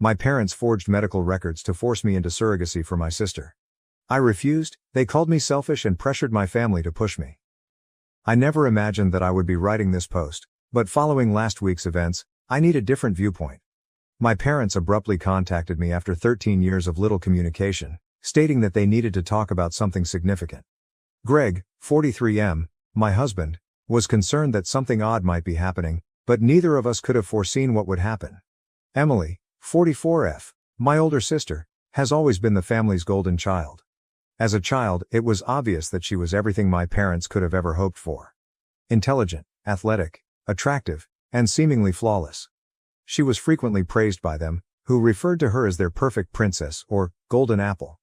My parents forged medical records to force me into surrogacy for my sister. I refused. They called me selfish and pressured my family to push me. I never imagined that I would be writing this post, but following last week's events, I need a different viewpoint. My parents abruptly contacted me after 13 years of little communication, stating that they needed to talk about something significant. Greg, 43M, my husband, was concerned that something odd might be happening, but neither of us could have foreseen what would happen. Emily, 44F, my older sister, has always been the family's golden child. As a child, it was obvious that she was everything my parents could have ever hoped for. Intelligent, athletic, attractive, and seemingly flawless. She was frequently praised by them, who referred to her as their perfect princess or golden apple.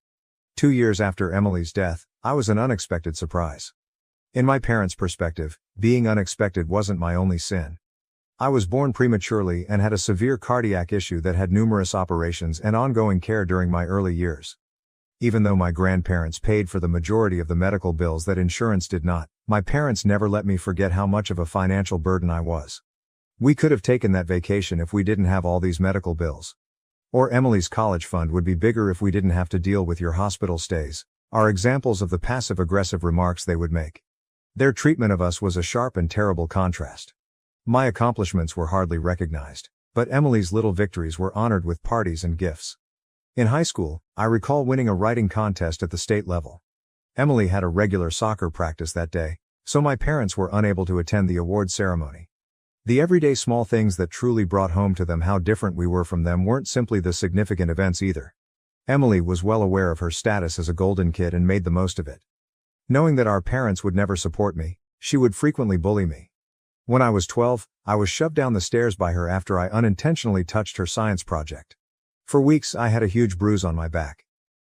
2 years after Emily's death, I was an unexpected surprise. In my parents' perspective, being unexpected wasn't my only sin. I was born prematurely and had a severe cardiac issue that had numerous operations and ongoing care during my early years. Even though my grandparents paid for the majority of the medical bills that insurance did not, my parents never let me forget how much of a financial burden I was. We could have taken that vacation if we didn't have all these medical bills. Or Emily's college fund would be bigger if we didn't have to deal with your hospital stays, are examples of the passive-aggressive remarks they would make. Their treatment of us was a sharp and terrible contrast. My accomplishments were hardly recognized, but Emily's little victories were honored with parties and gifts. In high school, I recall winning a writing contest at the state level. Emily had a regular soccer practice that day, so my parents were unable to attend the award ceremony. The everyday small things that truly brought home to them how different we were from them weren't simply the significant events either. Emily was well aware of her status as a golden kid and made the most of it. Knowing that our parents would never support me, she would frequently bully me. When I was 12, I was shoved down the stairs by her after I unintentionally touched her science project. For weeks I had a huge bruise on my back.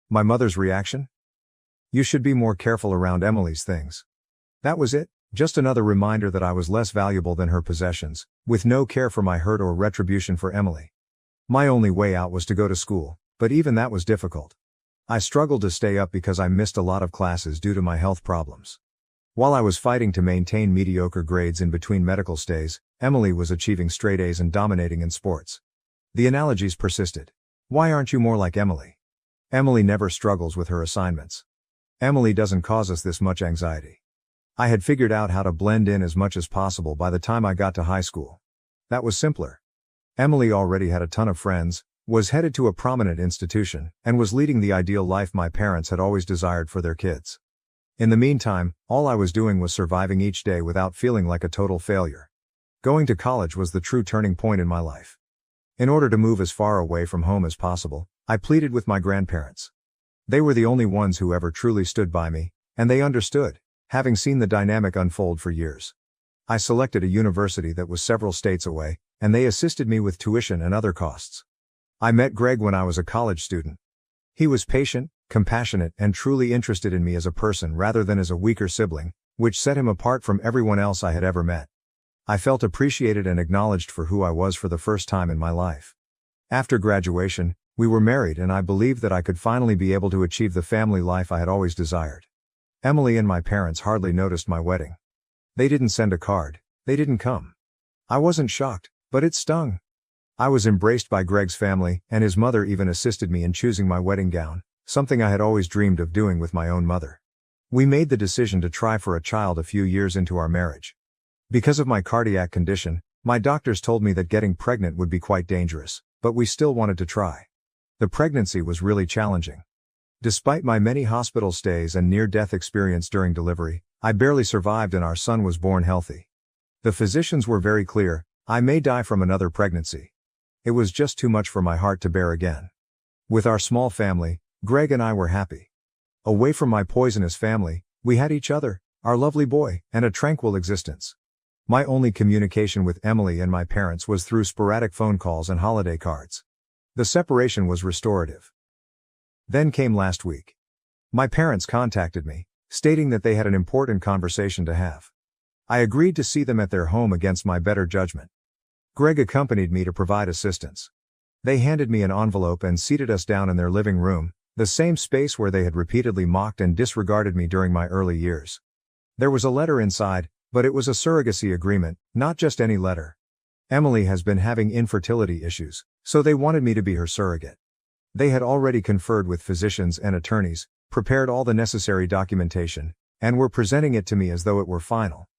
My mother's reaction? You should be more careful around Emily's things. That was it, just another reminder that I was less valuable than her possessions, with no care for my hurt or retribution for Emily. My only way out was to go to school, but even that was difficult. I struggled to stay up because I missed a lot of classes due to my health problems. While I was fighting to maintain mediocre grades in between medical stays, Emily was achieving straight A's and dominating in sports. The analogies persisted. Why aren't you more like Emily? Emily never struggles with her assignments. Emily doesn't cause us this much anxiety. I had figured out how to blend in as much as possible by the time I got to high school. That was simpler. Emily already had a ton of friends, was headed to a prominent institution, and was leading the ideal life my parents had always desired for their kids. In the meantime, all I was doing was surviving each day without feeling like a total failure. Going to college was the true turning point in my life. In order to move as far away from home as possible, I pleaded with my grandparents. They were the only ones who ever truly stood by me, and they understood, having seen the dynamic unfold for years. I selected a university that was several states away, and they assisted me with tuition and other costs. I met Greg when I was a college student. He was patient, compassionate, and truly interested in me as a person rather than as a weaker sibling, which set him apart from everyone else I had ever met. I felt appreciated and acknowledged for who I was for the first time in my life. After graduation, we were married and I believed that I could finally be able to achieve the family life I had always desired. Emily and my parents hardly noticed my wedding. They didn't send a card, they didn't come. I wasn't shocked, but it stung. I was embraced by Greg's family, and his mother even assisted me in choosing my wedding gown, something I had always dreamed of doing with my own mother. We made the decision to try for a child a few years into our marriage. Because of my cardiac condition, my doctors told me that getting pregnant would be quite dangerous, but we still wanted to try. The pregnancy was really challenging. Despite my many hospital stays and near-death experience during delivery, I barely survived and our son was born healthy. The physicians were very clear, I may die from another pregnancy. It was just too much for my heart to bear again. With our small family, Greg and I were happy. Away from my poisonous family, we had each other, our lovely boy, and a tranquil existence. My only communication with Emily and my parents was through sporadic phone calls and holiday cards. The separation was restorative. Then came last week. My parents contacted me, stating that they had an important conversation to have. I agreed to see them at their home against my better judgment. Greg accompanied me to provide assistance. They handed me an envelope and seated us down in their living room, the same space where they had repeatedly mocked and disregarded me during my early years. There was a letter inside, but it was a surrogacy agreement, not just any letter. Emily has been having infertility issues, so they wanted me to be her surrogate. They had already conferred with physicians and attorneys, prepared all the necessary documentation, and were presenting it to me as though it were final.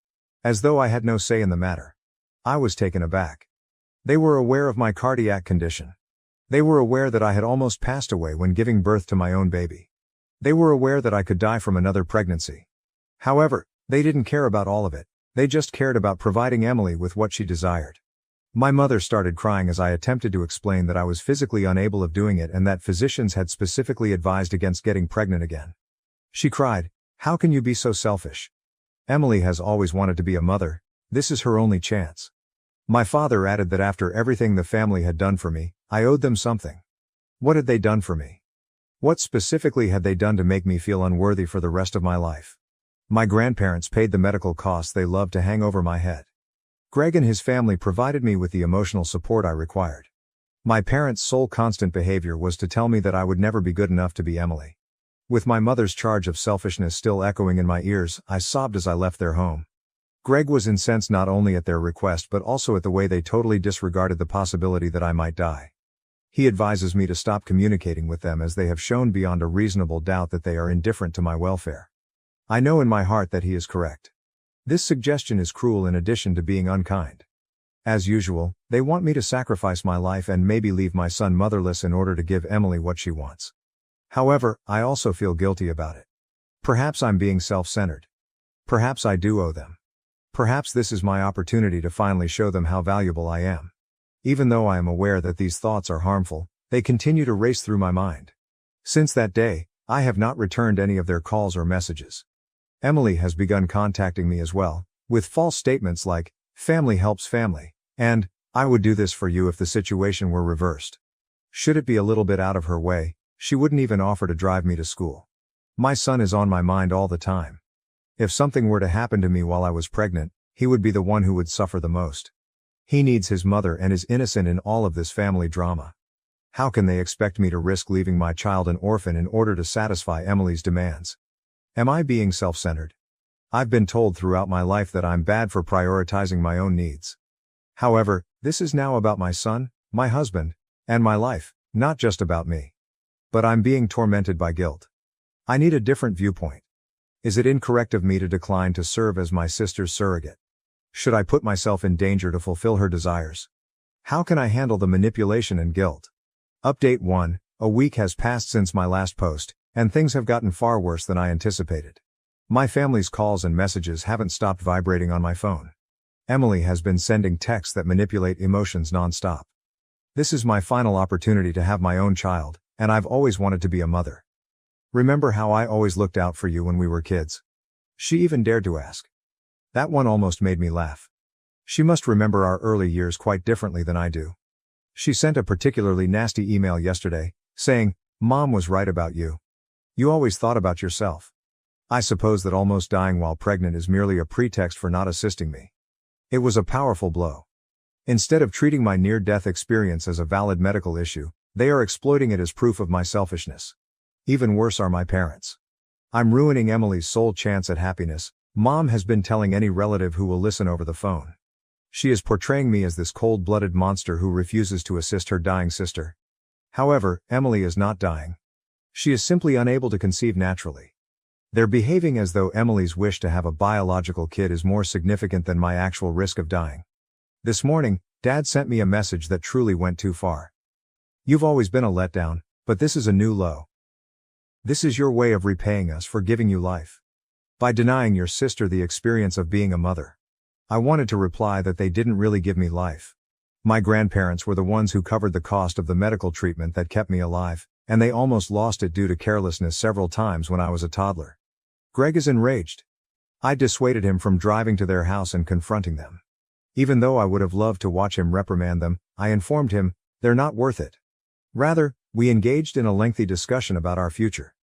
As though I had no say in the matter. I was taken aback. They were aware of my cardiac condition. They were aware that I had almost passed away when giving birth to my own baby. They were aware that I could die from another pregnancy. However, they didn't care about all of it, they just cared about providing Emily with what she desired. My mother started crying as I attempted to explain that I was physically unable of doing it and that physicians had specifically advised against getting pregnant again. She cried, "How can you be so selfish? Emily has always wanted to be a mother, this is her only chance." My father added that after everything the family had done for me, I owed them something. What had they done for me? What specifically had they done to make me feel unworthy for the rest of my life? My grandparents paid the medical costs they loved to hang over my head. Greg and his family provided me with the emotional support I required. My parents' sole constant behavior was to tell me that I would never be good enough to be Emily. With my mother's charge of selfishness still echoing in my ears, I sobbed as I left their home. Greg was incensed not only at their request but also at the way they totally disregarded the possibility that I might die. He advises me to stop communicating with them as they have shown beyond a reasonable doubt that they are indifferent to my welfare. I know in my heart that he is correct. This suggestion is cruel in addition to being unkind. As usual, they want me to sacrifice my life and maybe leave my son motherless in order to give Emily what she wants. However, I also feel guilty about it. Perhaps I'm being self-centered. Perhaps I do owe them. Perhaps this is my opportunity to finally show them how valuable I am. Even though I am aware that these thoughts are harmful, they continue to race through my mind. Since that day, I have not returned any of their calls or messages. Emily has begun contacting me as well, with false statements like, "Family helps family," and, "I would do this for you if the situation were reversed." Should it be a little bit out of her way, she wouldn't even offer to drive me to school. My son is on my mind all the time. If something were to happen to me while I was pregnant, he would be the one who would suffer the most. He needs his mother and is innocent in all of this family drama. How can they expect me to risk leaving my child an orphan in order to satisfy Emily's demands? Am I being self-centered? I've been told throughout my life that I'm bad for prioritizing my own needs. However, this is now about my son, my husband, and my life, not just about me. But I'm being tormented by guilt. I need a different viewpoint. Is it incorrect of me to decline to serve as my sister's surrogate? Should I put myself in danger to fulfill her desires? How can I handle the manipulation and guilt? Update 1. A week has passed since my last post, and things have gotten far worse than I anticipated. My family's calls and messages haven't stopped vibrating on my phone. Emily has been sending texts that manipulate emotions non-stop. This is my final opportunity to have my own child, and I've always wanted to be a mother. Remember how I always looked out for you when we were kids? She even dared to ask. That one almost made me laugh. She must remember our early years quite differently than I do. She sent a particularly nasty email yesterday, saying, "Mom was right about you. You always thought about yourself." I suppose that almost dying while pregnant is merely a pretext for not assisting me. It was a powerful blow. Instead of treating my near-death experience as a valid medical issue, they are exploiting it as proof of my selfishness. Even worse are my parents. I'm ruining Emily's sole chance at happiness, Mom has been telling any relative who will listen over the phone. She is portraying me as this cold-blooded monster who refuses to assist her dying sister. However, Emily is not dying. She is simply unable to conceive naturally. They're behaving as though Emily's wish to have a biological kid is more significant than my actual risk of dying. This morning, Dad sent me a message that truly went too far. "You've always been a letdown, but this is a new low. This is your way of repaying us for giving you life. By denying your sister the experience of being a mother." I wanted to reply that they didn't really give me life. My grandparents were the ones who covered the cost of the medical treatment that kept me alive, and they almost lost it due to carelessness several times when I was a toddler. Greg is enraged. I dissuaded him from driving to their house and confronting them. Even though I would have loved to watch him reprimand them, I informed him, they're not worth it. Rather, we engaged in a lengthy discussion about our future.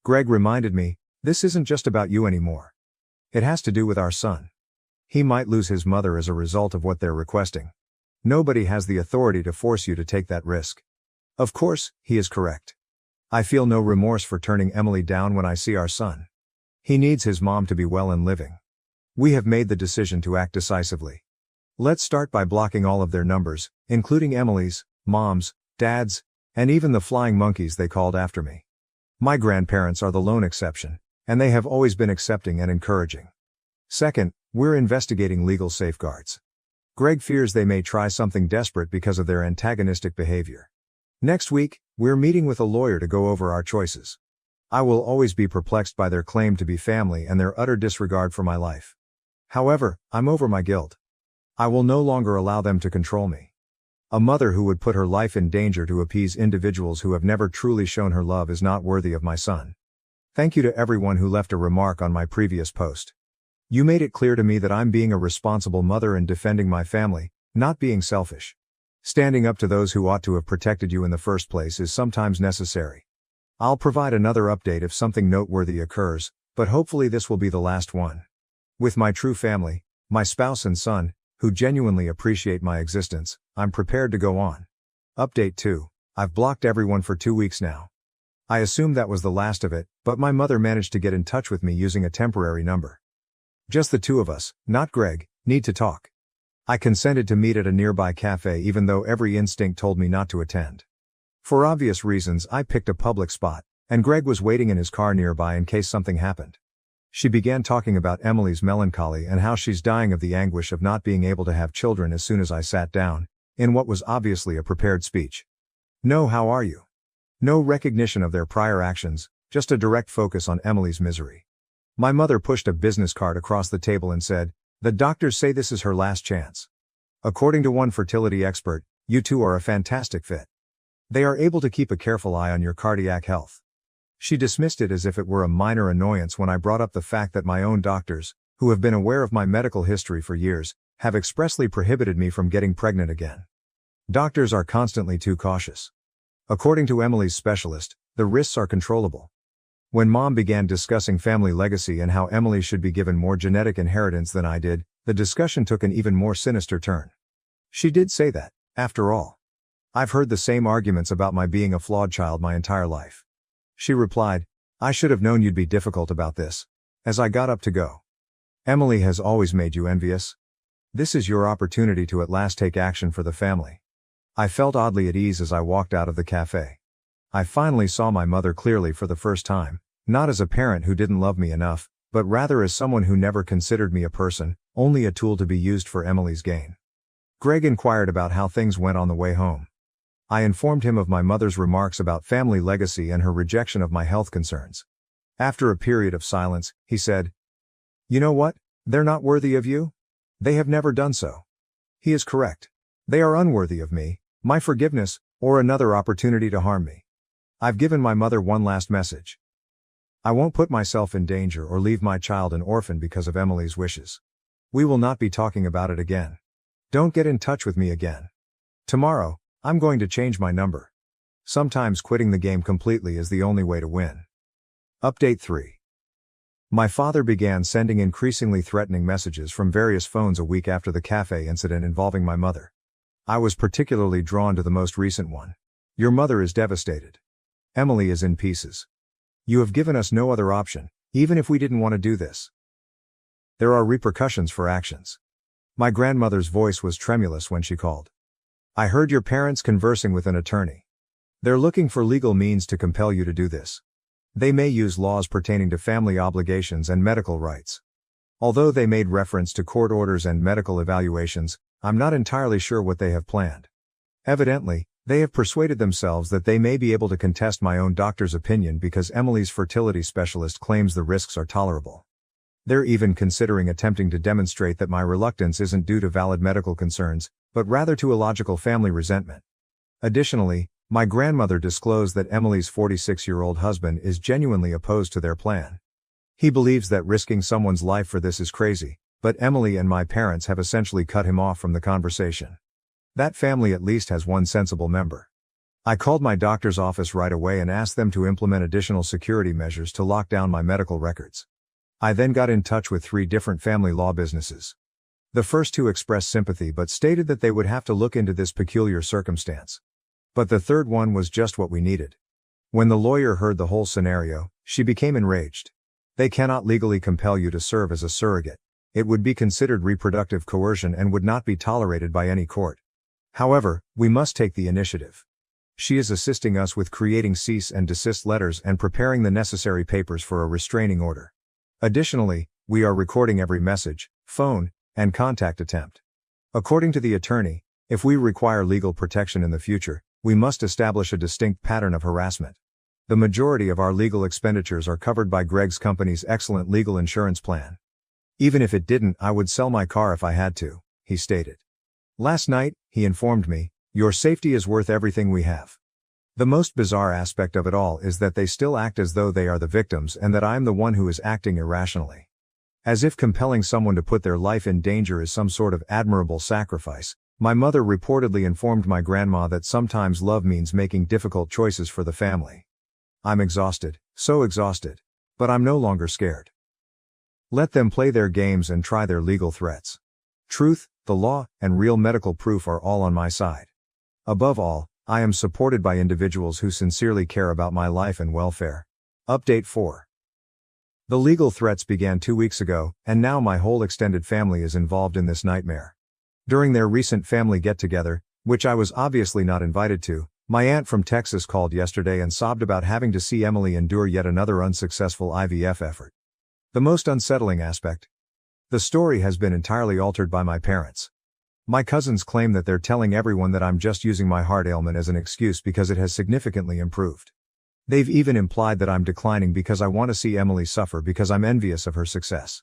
Greg reminded me, this isn't just about you anymore. It has to do with our son. He might lose his mother as a result of what they're requesting. Nobody has the authority to force you to take that risk. Of course, he is correct. I feel no remorse for turning Emily down when I see our son. He needs his mom to be well and living. We have made the decision to act decisively. Let's start by blocking all of their numbers, including Emily's, Mom's, Dad's, and even the flying monkeys they called after me. My grandparents are the lone exception, and they have always been accepting and encouraging. Second, we're investigating legal safeguards. Greg fears they may try something desperate because of their antagonistic behavior. Next week, we're meeting with a lawyer to go over our choices. I will always be perplexed by their claim to be family and their utter disregard for my life. However, I'm over my guilt. I will no longer allow them to control me. A mother who would put her life in danger to appease individuals who have never truly shown her love is not worthy of my son. Thank you to everyone who left a remark on my previous post. You made it clear to me that I'm being a responsible mother and defending my family, not being selfish. Standing up to those who ought to have protected you in the first place is sometimes necessary. I'll provide another update if something noteworthy occurs, but hopefully this will be the last one. With my true family, my spouse and son, who genuinely appreciate my existence, I'm prepared to go on. Update 2. I've blocked everyone for 2 weeks now. I assumed that was the last of it, but my mother managed to get in touch with me using a temporary number. Just the two of us, not Greg, need to talk. I consented to meet at a nearby cafe even though every instinct told me not to attend. For obvious reasons, I picked a public spot, and Greg was waiting in his car nearby in case something happened. She began talking about Emily's melancholy and how she's dying of the anguish of not being able to have children as soon as I sat down, in what was obviously a prepared speech. No, how are you? No recognition of their prior actions, just a direct focus on Emily's misery. My mother pushed a business card across the table and said, "The doctors say this is her last chance. According to one fertility expert, you two are a fantastic fit. They are able to keep a careful eye on your cardiac health." She dismissed it as if it were a minor annoyance when I brought up the fact that my own doctors, who have been aware of my medical history for years, have expressly prohibited me from getting pregnant again. Doctors are constantly too cautious. According to Emily's specialist, the risks are controllable. When Mom began discussing family legacy and how Emily should be given more genetic inheritance than I did, the discussion took an even more sinister turn. She did say that, after all, I've heard the same arguments about my being a flawed child my entire life. She replied, "I should have known you'd be difficult about this," as I got up to go. "Emily has always made you envious. This is your opportunity to at last take action for the family." I felt oddly at ease as I walked out of the cafe. I finally saw my mother clearly for the first time, not as a parent who didn't love me enough, but rather as someone who never considered me a person, only a tool to be used for Emily's gain. Greg inquired about how things went on the way home. I informed him of my mother's remarks about family legacy and her rejection of my health concerns. After a period of silence, he said, "You know what? They're not worthy of you? They have never done so." He is correct. They are unworthy of me, my forgiveness, or another opportunity to harm me. I've given my mother one last message. I won't put myself in danger or leave my child an orphan because of Emily's wishes. We will not be talking about it again. Don't get in touch with me again. Tomorrow, I'm going to change my number. Sometimes quitting the game completely is the only way to win. Update 3. My father began sending increasingly threatening messages from various phones a week after the cafe incident involving my mother. I was particularly drawn to the most recent one. "Your mother is devastated. Emily is in pieces. You have given us no other option, even if we didn't want to do this. There are repercussions for actions." My grandmother's voice was tremulous when she called. "I heard your parents conversing with an attorney. They're looking for legal means to compel you to do this. They may use laws pertaining to family obligations and medical rights. Although they made reference to court orders and medical evaluations, I'm not entirely sure what they have planned. Evidently, they have persuaded themselves that they may be able to contest my own doctor's opinion because Emily's fertility specialist claims the risks are tolerable. They're even considering attempting to demonstrate that my reluctance isn't due to valid medical concerns, but rather to illogical family resentment. Additionally, my grandmother disclosed that Emily's 46-year-old husband is genuinely opposed to their plan. He believes that risking someone's life for this is crazy, but Emily and my parents have essentially cut him off from the conversation. That family at least has one sensible member. I called my doctor's office right away and asked them to implement additional security measures to lock down my medical records. I then got in touch with 3 different family law businesses. The first 2 expressed sympathy but stated that they would have to look into this peculiar circumstance. But the third one was just what we needed. When the lawyer heard the whole scenario, she became enraged. "They cannot legally compel you to serve as a surrogate. It would be considered reproductive coercion and would not be tolerated by any court. However, we must take the initiative. She is assisting us with creating cease and desist letters and preparing the necessary papers for a restraining order. Additionally, we are recording every message, phone, and contact attempt. According to the attorney, if we require legal protection in the future, we must establish a distinct pattern of harassment. The majority of our legal expenditures are covered by Greg's company's excellent legal insurance plan. Even if it didn't, I would sell my car if I had to, he stated. Last night, he informed me, your safety is worth everything we have. The most bizarre aspect of it all is that they still act as though they are the victims and that I am the one who is acting irrationally. As if compelling someone to put their life in danger is some sort of admirable sacrifice, my mother reportedly informed my grandma that sometimes love means making difficult choices for the family. I'm exhausted, so exhausted. But I'm no longer scared. Let them play their games and try their legal threats. Truth, the law, and real medical proof are all on my side. Above all, I am supported by individuals who sincerely care about my life and welfare. Update 4. The legal threats began 2 weeks ago, and now my whole extended family is involved in this nightmare. During their recent family get-together, which I was obviously not invited to, my aunt from Texas called yesterday and sobbed about having to see Emily endure yet another unsuccessful IVF effort. The most unsettling aspect? The story has been entirely altered by my parents. My cousins claim that they're telling everyone that I'm just using my heart ailment as an excuse because it has significantly improved. They've even implied that I'm declining because I want to see Emily suffer because I'm envious of her success.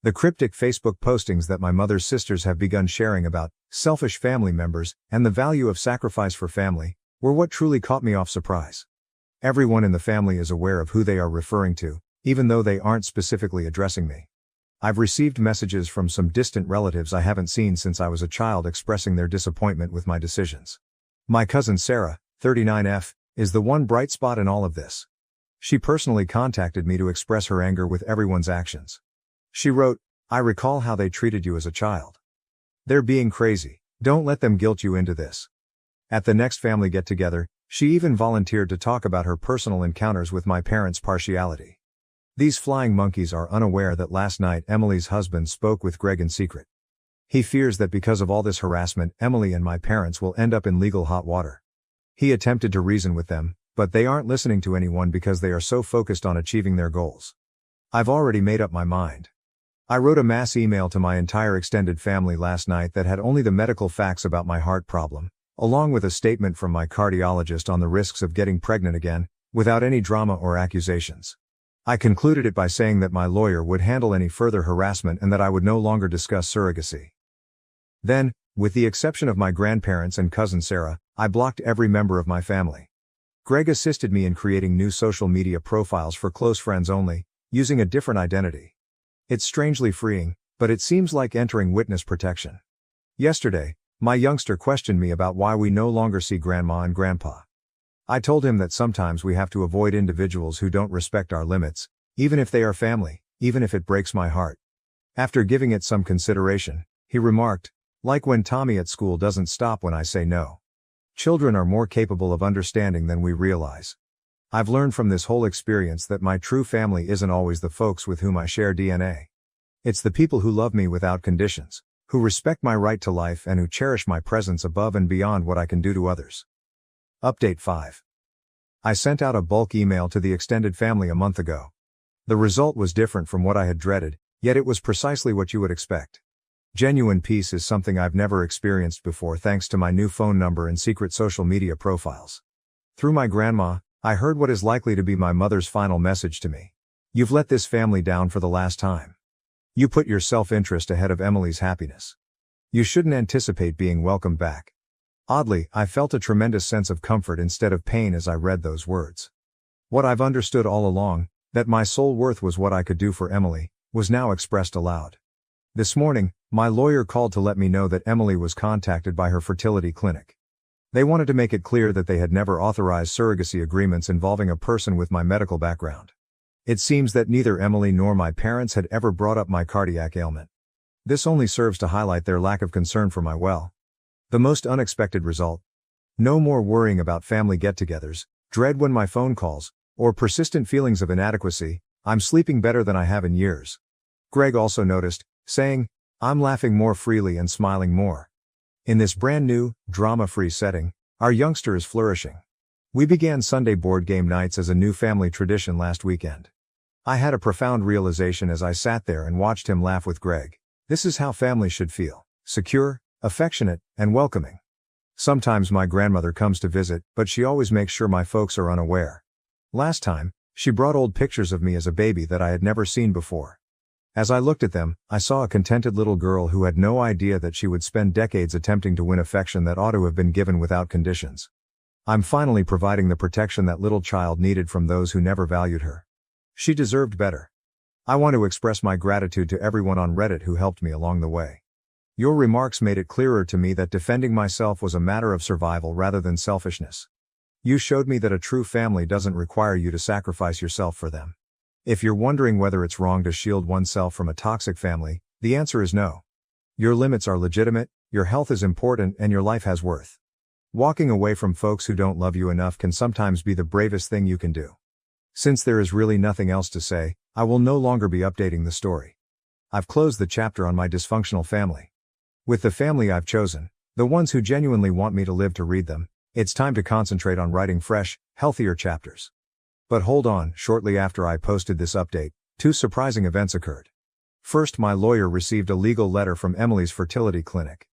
The cryptic Facebook postings that my mother's sisters have begun sharing about selfish family members and the value of sacrifice for family were what truly caught me off surprise. Everyone in the family is aware of who they are referring to, even though they aren't specifically addressing me. I've received messages from some distant relatives I haven't seen since I was a child expressing their disappointment with my decisions. My cousin Sarah, 39F, is the one bright spot in all of this. She personally contacted me to express her anger with everyone's actions. She wrote, "I recall how they treated you as a child. They're being crazy. Don't let them guilt you into this." At the next family get-together, she even volunteered to talk about her personal encounters with my parents' partiality. These flying monkeys are unaware that last night Emily's husband spoke with Greg in secret. He fears that because of all this harassment, Emily and my parents will end up in legal hot water. He attempted to reason with them, but they aren't listening to anyone because they are so focused on achieving their goals. I've already made up my mind. I wrote a mass email to my entire extended family last night that had only the medical facts about my heart problem, along with a statement from my cardiologist on the risks of getting pregnant again, without any drama or accusations. I concluded it by saying that my lawyer would handle any further harassment and that I would no longer discuss surrogacy. Then, with the exception of my grandparents and cousin Sarah, I blocked every member of my family. Greg assisted me in creating new social media profiles for close friends only, using a different identity. It's strangely freeing, but it seems like entering witness protection. Yesterday, my youngster questioned me about why we no longer see Grandma and Grandpa. I told him that sometimes we have to avoid individuals who don't respect our limits, even if they are family, even if it breaks my heart. After giving it some consideration, he remarked, "Like when Tommy at school doesn't stop when I say no." Children are more capable of understanding than we realize. I've learned from this whole experience that my true family isn't always the folks with whom I share DNA. It's the people who love me without conditions, who respect my right to life and who cherish my presence above and beyond what I can do to others. Update 5. I sent out a bulk email to the extended family a month ago. The result was different from what I had dreaded, yet it was precisely what you would expect. Genuine peace is something I've never experienced before thanks to my new phone number and secret social media profiles. Through my grandma, I heard what is likely to be my mother's final message to me. You've let this family down for the last time. You put your self-interest ahead of Emily's happiness. You shouldn't anticipate being welcomed back. Oddly, I felt a tremendous sense of comfort instead of pain as I read those words. What I've understood all along, that my sole worth was what I could do for Emily, was now expressed aloud. This morning, my lawyer called to let me know that Emily was contacted by her fertility clinic. They wanted to make it clear that they had never authorized surrogacy agreements involving a person with my medical background. It seems that neither Emily nor my parents had ever brought up my cardiac ailment. This only serves to highlight their lack of concern for my well. The most unexpected result? No more worrying about family get-togethers, dread when my phone calls, or persistent feelings of inadequacy. I'm sleeping better than I have in years. Greg also noticed, saying, "I'm laughing more freely and smiling more." In this brand new, drama-free setting, our youngster is flourishing. We began Sunday board game nights as a new family tradition last weekend. I had a profound realization as I sat there and watched him laugh with Greg. This is how family should feel: secure, affectionate, and welcoming. Sometimes my grandmother comes to visit, but she always makes sure my folks are unaware. Last time, she brought old pictures of me as a baby that I had never seen before. As I looked at them, I saw a contented little girl who had no idea that she would spend decades attempting to win affection that ought to have been given without conditions. I'm finally providing the protection that little child needed from those who never valued her. She deserved better. I want to express my gratitude to everyone on Reddit who helped me along the way. Your remarks made it clearer to me that defending myself was a matter of survival rather than selfishness. You showed me that a true family doesn't require you to sacrifice yourself for them. If you're wondering whether it's wrong to shield oneself from a toxic family, the answer is no. Your limits are legitimate, your health is important, and your life has worth. Walking away from folks who don't love you enough can sometimes be the bravest thing you can do. Since there is really nothing else to say, I will no longer be updating the story. I've closed the chapter on my dysfunctional family. With the family I've chosen, the ones who genuinely want me to live to read them, it's time to concentrate on writing fresh, healthier chapters. But hold on, shortly after I posted this update, two surprising events occurred. First, my lawyer received a legal letter from Emily's fertility clinic.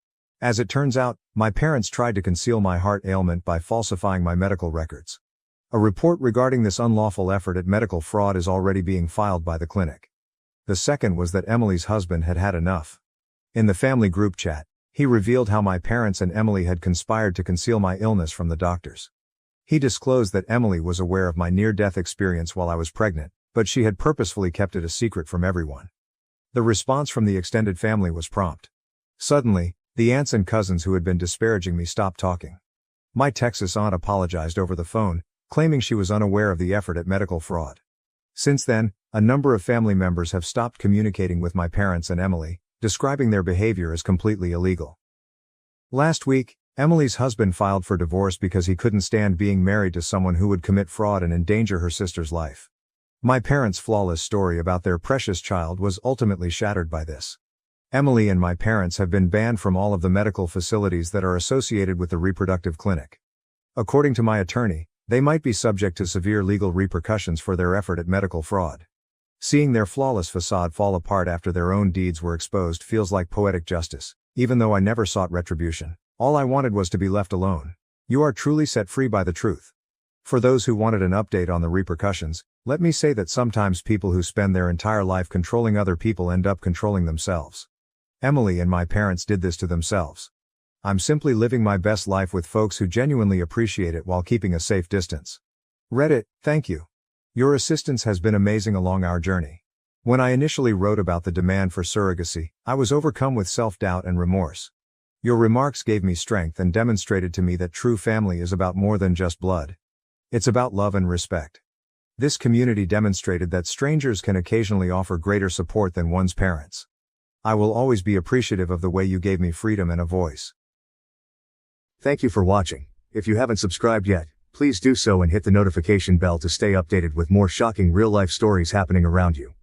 As it turns out, my parents tried to conceal my heart ailment by falsifying my medical records. A report regarding this unlawful effort at medical fraud is already being filed by the clinic. The second was that Emily's husband had had enough. In the family group chat, he revealed how my parents and Emily had conspired to conceal my illness from the doctors. He disclosed that Emily was aware of my near-death experience while I was pregnant, but she had purposefully kept it a secret from everyone. The response from the extended family was prompt. Suddenly, the aunts and cousins who had been disparaging me stopped talking. My Texas aunt apologized over the phone, claiming she was unaware of the effort at medical fraud. Since then, a number of family members have stopped communicating with my parents and Emily, describing their behavior as completely illegal. Last week, Emily's husband filed for divorce because he couldn't stand being married to someone who would commit fraud and endanger her sister's life. My parents' flawless story about their precious child was ultimately shattered by this. Emily and my parents have been banned from all of the medical facilities that are associated with the reproductive clinic. According to my attorney, they might be subject to severe legal repercussions for their effort at medical fraud. Seeing their flawless facade fall apart after their own deeds were exposed feels like poetic justice. Even though I never sought retribution, all I wanted was to be left alone. You are truly set free by the truth. For those who wanted an update on the repercussions, let me say that sometimes people who spend their entire life controlling other people end up controlling themselves. Emily and my parents did this to themselves. I'm simply living my best life with folks who genuinely appreciate it while keeping a safe distance. Reddit, thank you. Your assistance has been amazing along our journey. When I initially wrote about the demand for surrogacy, I was overcome with self-doubt and remorse. Your remarks gave me strength and demonstrated to me that true family is about more than just blood. It's about love and respect. This community demonstrated that strangers can occasionally offer greater support than one's parents. I will always be appreciative of the way you gave me freedom and a voice. Thank you for watching. If you haven't subscribed yet, please do so and hit the notification bell to stay updated with more shocking real-life stories happening around you.